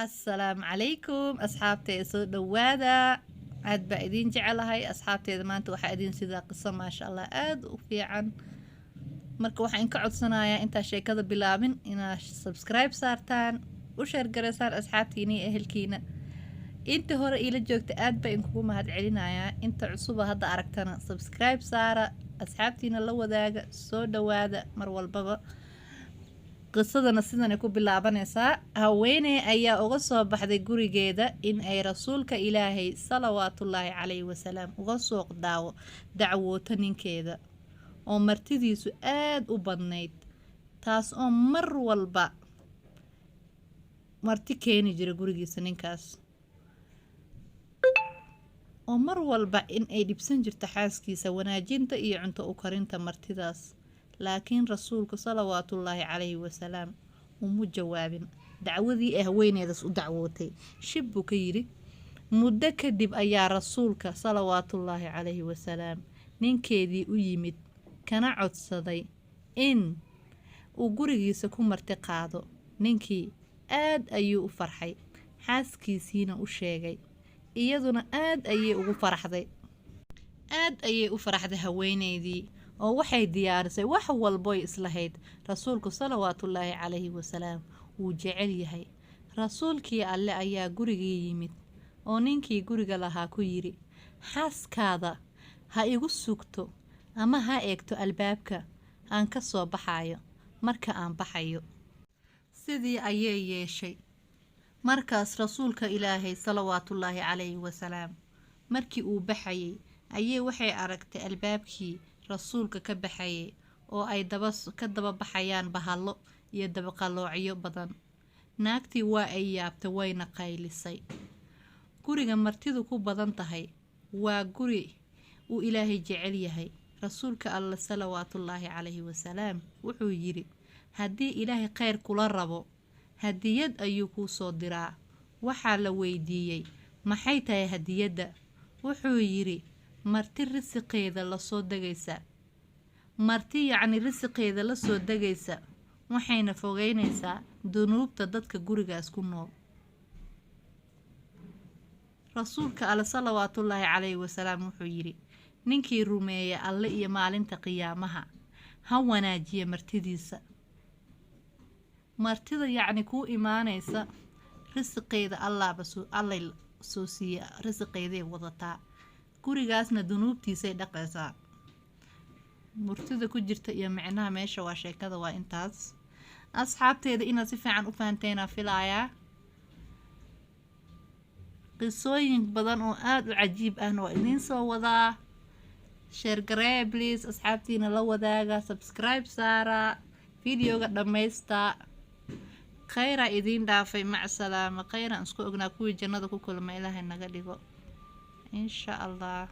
السلام عليكم أصحابتي سو دوادا عاد بعدين جعلها أصحابتي ما أنتوا حقدين سيدا قصة ما شاء الله آد وفي عن marka waxaan inka codsanayaa inta sheekada bilaabin inaad subscribe saartaan u share gareysaan asxaabtiina iyo ehelkiina inta hore ila joogta aad baan kugu mahad celinayaa inta cusub hadda aragtana subscribe saara asxaabtiina la wadaaga soo dhawaada mar walbaba qisadana sidan ay ku bilaabanaysaa haweeney ayaa uga soo baxday gurigeeda in ay rasuulka ilaahay salawaatullaahi calayhi wasalaam uga soo dacwooto ninkeeda oo martidiisu aad u badnayd taas oo mar walba marti keeni jira gurigiisa ninkaas oo mar walba in ay dhibsan jirto xaaskiisa wanaajinta iyo cunto u karinta martidaas laakiin rasuulku salawaatullaahi calayhi wasalaam uma jawaabin dacwadii haweeneydaas u dacwootay shib buu ka yiri muddo kadib ayaa rasuulka salawaatullaahi calayhi wasalaam ninkeedii u yimid kana codsaday in uu gurigiisa ku marti qaado ninkii aad ayuu u farxay xaaskiisiina u sheegay iyaduna aad ayay ugu faraxday haweeneydii oo waxay diyaarisay wax walbo ay islahayd rasuulku salawaatullaahi calayhi wasalaam wuu jecel yahay rasuulkii alle ayaa gurigii yimid oo ninkii guriga lahaa ku yiri xaaskaada ha igu sugto ama ha eegto albaabka aan ka soo baxayo marka aan baxayo sidii ayay yeeshay markaas rasuulka ilaahay salawaatullaahi calayhi wasalaam markii uu baxayay ayay waxay aragtay albaabkii rasuulka ka baxayay oo ay ka daba baxayaan bahalo iyo dabaqaloocyo badan naagtii waa ay yaabtay wayna qaylisay guriga martidu ku badan tahay waa guri uu ilaahay jecel yahay rasuulka alla salawaatullaahi calayhi wasalaam wuxuu yiri haddii ilaahay khayr kula rabo hadiyad ayuu kuu soo diraa waxaa la weydiiyey maxay tahay hadiyadda wuxuu yiri marti risiqeeda la soo degaysa waxayna fogeynaysaa dunuubta dadka gurigaas ku nool rasuulka alla salawaatullaahi calayhi wasalaam wuxuu yiri ninkii rumeeya alle iyo maalinta qiyaamaha ha wanaajiya martidiisa martida kuu imaanaysa risiqeeda allay soo siiya risiqeeday wadataa gurigaasna dunuubtiisay dhaqaysaa murtida ku jirta iyo micnaha meesha waa sheekada waa intaas asxaabteeda inaad si fiican u fahanteena filayaa qisooyin badan oo aad u cajiib ahna waa idiin soo wadaa share garee please asxaabtiina la wadaaga subscribe saara videoga dhammaysta khayra idiin dhaafay mac salaama khayra isku ognaa kuwii jannada ku kulma ilaahay naga dhigo insha allah